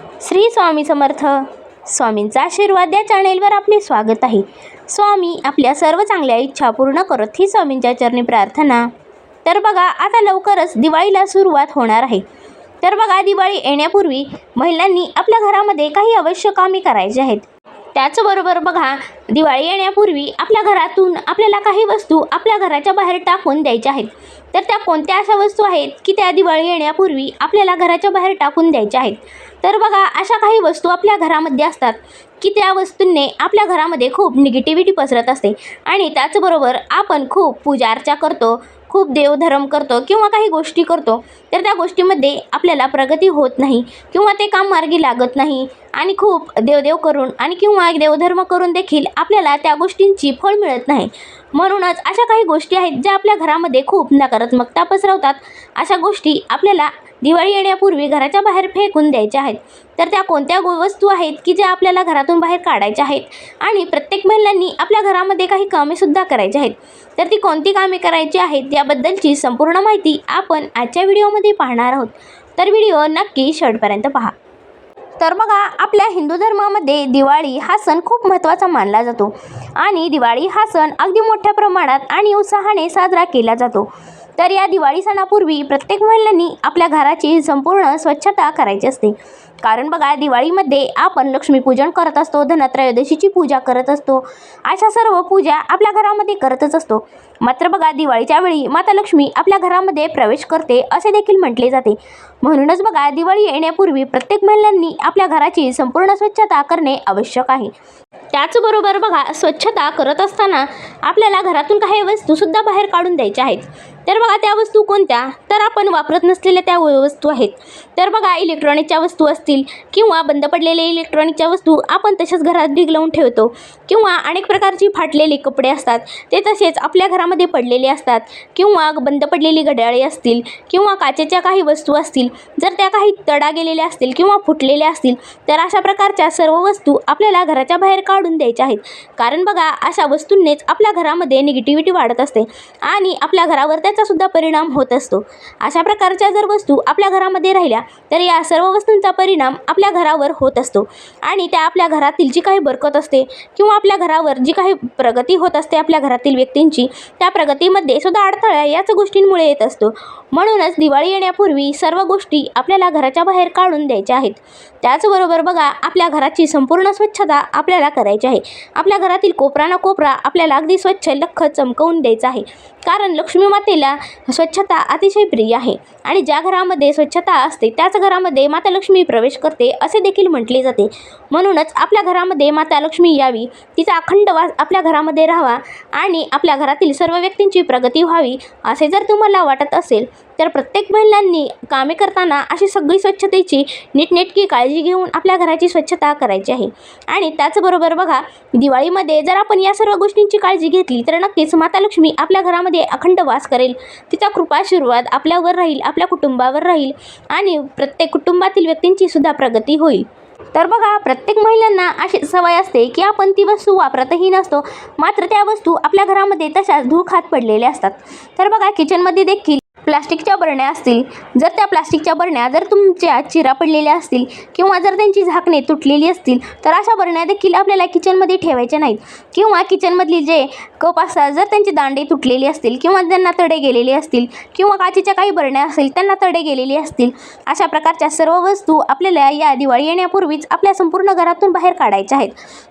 श्री स्वामी समर्थ. स्वामींचा आशीर्वाद या चॅनेलवर आपले स्वागत आहे. स्वामी आपल्या सर्व चांगल्या इच्छा पूर्ण करत ही स्वामींच्या चरणी प्रार्थना. तर बघा, आता लवकरच दिवाळीला सुरुवात होणार आहे. तर बघा, दिवाळी येण्यापूर्वी महिलांनी आपल्या घरामध्ये काही आवश्यक कामे करायची आहेत. त्याचबरोबर बघा, दिवाळी येण्यापूर्वी आपल्या घरातून आपल्याला काही वस्तू आपल्या घराच्या बाहेर टाकून द्यायच्या आहेत. तर त्या कोणत्या अशा वस्तू आहेत की त्या दिवाळी येण्यापूर्वी आपल्याला घराच्या बाहेर टाकून द्यायच्या आहेत. तर बघा, अशा काही वस्तू आपल्या घरामध्ये असतात की त्या वस्तूंनी आपल्या घरामध्ये खूप निगेटिव्हिटी पसरत असते आणि त्याचबरोबर आपण खूप पूजा अर्चा करतो, खूप देवधर्म करतो किंवा काही गोष्टी करतो, तर त्या गोष्टीमध्ये आपल्याला प्रगती होत नाही किंवा ते काम मार्गी लागत नाही आणि खूप देवदेव करून आणि किंवा देवधर्म करून देखील आपल्याला त्या गोष्टींची फळ मिळत नाही. म्हणूनच अशा काही गोष्टी आहेत ज्या आपल्या घरामध्ये खूप नकारात्मकता पसरवतात. अशा गोष्टी आपल्याला दिवाळी येण्यापूर्वी घराच्या बाहेर फेकून द्यायच्या आहेत. तर त्या कोणत्या वस्तू आहेत की ज्या आपल्याला घरातून बाहेर काढायच्या आहेत आणि प्रत्येक महिलांनी आपल्या घरामध्ये काही कामेसुद्धा करायची आहेत. तर ती कोणती कामे करायची आहेत याबद्दलची संपूर्ण माहिती आपण आजच्या व्हिडिओमध्ये पाहणार आहोत. तर व्हिडिओ नक्की शेवटपर्यंत पहा. तर बघा, आपल्या हिंदू धर्मामध्ये दिवाळी हा सण खूप महत्त्वाचा मानला जातो आणि दिवाळी हा सण अगदी मोठ्या प्रमाणात आणि उत्साहाने साजरा केला जातो. तर या दिवाळी सणापूर्वी प्रत्येक महिलांनी आपल्या घराची संपूर्ण स्वच्छता करायची असते. कारण बघा, दिवाळीमध्ये आपण लक्ष्मीपूजन करत असतो, धनत्रयोदशीची पूजा करत असतो, अशा सर्व पूजा आपल्या घरामध्ये करतच असतो. मात्र बघा, दिवाळीच्या वेळी माता लक्ष्मी आपल्या घरामध्ये प्रवेश करते असे देखील म्हटले जाते. म्हणूनच बघा, दिवाळी येण्यापूर्वी प्रत्येक महिलांनी आपल्या घराची संपूर्ण स्वच्छता करणे आवश्यक आहे. त्याचबरोबर बघा, स्वच्छता करत असताना आपल्याला घरातून काही वस्तूसुद्धा बाहेर काढून द्यायच्या आहेत. तर बघा, त्या वस्तू कोणत्या? तर आपण वापरत नसलेल्या त्या वस्तू आहेत. तर बघा, इलेक्ट्रॉनिकच्या वस्तू असतील किंवा बंद पडलेल्या इलेक्ट्रॉनिकच्या वस्तू आपण तसेच घरात ढीग लावून ठेवतो किंवा अनेक प्रकारची फाटलेली कपडे असतात ते तसेच आपल्या घरामध्ये पडलेले असतात किंवा बंद पडलेली घड्याळे असतील किंवा काचेच्या काही वस्तू असतील, जर त्या काही तडा गेलेल्या असतील किंवा फुटलेल्या असतील तर अशा प्रकारच्या सर्व वस्तू आपल्याला घराच्या बाहेर काढून द्यायच्या आहेत. कारण बघा, अशा वस्तूंनीच आपल्या घरामध्ये निगेटिव्हिटी वाढत असते आणि आपल्या घरावर त्याचा सुद्धा परिणाम होत असतो. अशा प्रकारच्या जर वस्तू आपल्या घरामध्ये राहिल्या तर या सर्व वस्तूंचा परिणाम आपल्या घरावर होत असतो आणि त्या आपल्या घरातील जी काही बरकत असते किंवा आपल्या घरावर जी काही प्रगती होत असते आपल्या घरातील व्यक्तींची, त्या प्रगतीमध्ये सुद्धा अडथळा याच गोष्टींमुळे येत असतो. म्हणूनच दिवाळी येण्यापूर्वी सर्व गोष्टी आपल्याला घराच्या बाहेर काढून द्यायच्या आहेत. त्याचबरोबर बघा, आपल्या घराची संपूर्ण स्वच्छता आपल्याला करायची आहे. आपल्या घरातील कोपरा ना कोपरा आपल्याला अगदी स्वच्छ लख्ख चमकवून द्यायचा आहे. कारण लक्ष्मी मातेला स्वच्छता अतिशय प्रिय आहे आणि ज्या घरामध्ये स्वच्छता असते त्याच घरामध्ये माता लक्ष्मी प्रवेश करते असे देखील म्हटले जाते. म्हणूनच आपल्या घरामध्ये माता लक्ष्मी यावी, तिचा अखंड वास आपल्या घरामध्ये राहावा आणि आपल्या घरातील सर्व व्यक्तींची प्रगती व्हावी असे जर तुम्हाला वाटत असेल तर प्रत्येक महिलांनी कामे करताना अशी सगळी स्वच्छतेची नीटनेटकी काळजी घेऊन आपल्या घराची स्वच्छता करायची आहे. आणि त्याचबरोबर बघा, दिवाळीमध्ये जर आपण या सर्व गोष्टींची काळजी घेतली तर नक्कीच माता लक्ष्मी आपल्या घरामध्ये अखंड वास करेल, तिचा कृपाशीर्वाद आपल्यावर राहील, आपल्या कुटुंबावर राहील आणि प्रत्येक कुटुंबातील व्यक्तींची सुद्धा प्रगती होईल. तर बघा, प्रत्येक महिलांना अशी सवय असते की आपण ती वस्तू वापरतही नसतो, मात्र त्या वस्तू आपल्या घरामध्ये तशाच धूळ खात पडलेल्या असतात. तर बघा, किचनमध्ये देखील प्लास्टिकच्या बरण्या असतील, जर त्या प्लास्टिकच्या बरण्या जर तुमच्या चिरा पडलेल्या असतील किंवा जर त्यांची झाकणे तुटलेली असतील तर अशा बरण्या देखील आपल्याला किचनमध्ये ठेवायच्या नाहीत. किंवा किचनमधली जे कप असतात जर त्यांची दांडे तुटलेली असतील किंवा त्यांना तडे गेलेले असतील किंवा काचेच्या काही बरण्या असतील त्यांना तडे गेलेले असतील, अशा प्रकारच्या सर्व वस्तू आपल्याला या दिवाळी येण्यापूर्वीच आपल्या संपूर्ण घरातून बाहेर काढायच्या आहेत.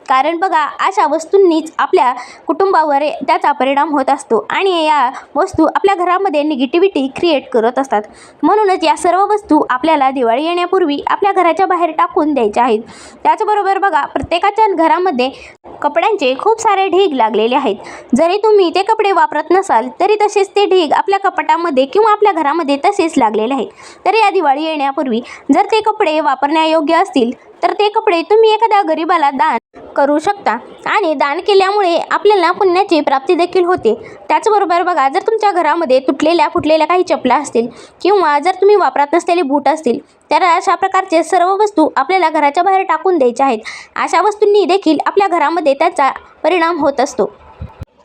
कारण बघा, अशा वस्तूंनीच आपल्या कुटुंबावर त्याचा परिणाम होत असतो आणि या वस्तू आपल्या घरामध्ये निगेटिव्हिटी क्रिएट करत असतात. म्हणूनच या सर्व वस्तू आपल्याला दिवाळी येण्यापूर्वी आपल्या घराच्या बाहेर टाकून द्यायच्या आहेत. त्याचबरोबर बघा, प्रत्येकाच्या घरामध्ये कपड्यांचे खूप सारे ढीग लागलेले आहेत. जरी तुम्ही ते कपडे वापरत नसाल तरी तसेच ते ढीग आपल्या कपाटामध्ये किंवा आपल्या घरामध्ये तसेच लागलेले आहेत. तर या दिवाळी येण्यापूर्वी जर ते कपडे वापरण्यायोग्य असतील तर ते कपडे तुम्ही एखाद्या गरीबाला दान करू शकता आणि दान केल्यामुळे आपल्याला पुण्याची प्राप्ती देखील होते. त्याचबरोबर बघा, जर तुमच्या घरामध्ये तुटलेल्या फुटलेल्या काही चपला असतील किंवा जर तुम्ही वापरत नसलेले बूट असतील तर अशा प्रकारचे सर्व वस्तू आपल्याला घराच्या बाहेर टाकून द्यायच्या आहेत. अशा वस्तूंनी देखील आपल्या घरामध्ये त्याचा परिणाम होत असतो.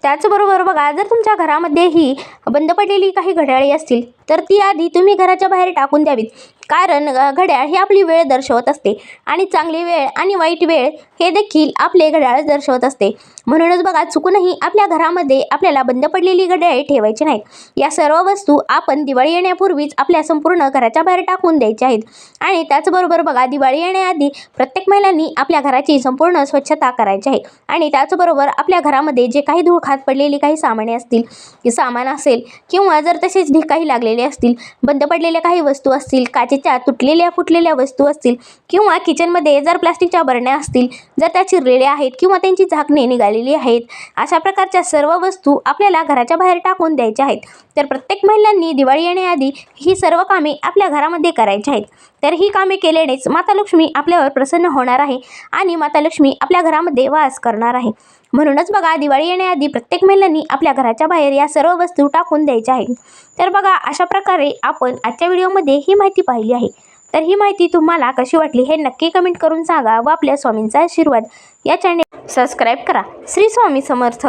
त्याचबरोबर बघा, जर तुमच्या घरामध्ये ही बंद पडलेली काही घड्याळे असतील तर ती आधी तुम्ही घराच्या बाहेर टाकून द्यावीत. कारण घड्याळ ही आपली वेळ दर्शवत असते आणि चांगली वेळ आणि वाईट वेळ हे देखील आपले घड्याळ दर्शवत असते. म्हणूनच बघा, चुकूनही आपल्या घरामध्ये आपल्याला बंद पडलेली घड्याळे ठेवायची नाहीत. या सर्व वस्तू आपण दिवाळी येण्यापूर्वीच आपल्या संपूर्ण घराच्या बाहेर टाकून द्यायच्या आहेत. आणि त्याचबरोबर बघा, दिवाळी येण्याआधी प्रत्येक महिलांनी आपल्या घराची संपूर्ण स्वच्छता करायची आहे. आणि त्याचबरोबर आपल्या घरामध्ये जे काही धूळखात पडलेली काही सामाने असतील, सामान असेल किंवा जर तसेच ढिकाही लागलेले असतील, बंद पडलेल्या काही वस्तू असतील, काचेच्या तुटलेल्या फुटलेल्या वस्तू असतील किंवा किचनमध्ये जर प्लास्टिकच्या बरण्या असतील, जर त्या चिरलेल्या आहेत किंवा त्यांची झाकणे निघालेली आहेत, अशा प्रकारच्या सर्व वस्तू आपल्याला घराच्या बाहेर टाकून द्यायच्या आहेत. तर प्रत्येक महिलांनी दिवाळी येण्याआधी ही सर्व कामे आपल्या घरामध्ये करायची आहेत. तर ही कामे केल्यानेच माता लक्ष्मी आपल्यावर प्रसन्न होणार आहे आणि माता लक्ष्मी आपल्या घरामध्ये वास करणार आहे. म्हणूनच बघा, दिवाळी येण्याआधी प्रत्येक महिलांनी आपल्या घराच्या बाहेर या सर्व वस्तू टाकून द्यायच्या आहेत. तर बघा, अशा प्रकारे आपण आजच्या व्हिडिओमध्ये ही माहिती पाहिली आहे. तर ही माहिती तुम्हाला कशी वाटली हे नक्की कमेंट करून सांगा व आपल्या स्वामींचा आशीर्वाद या चॅनेल सबस्क्राईब करा. श्री स्वामी समर्थ.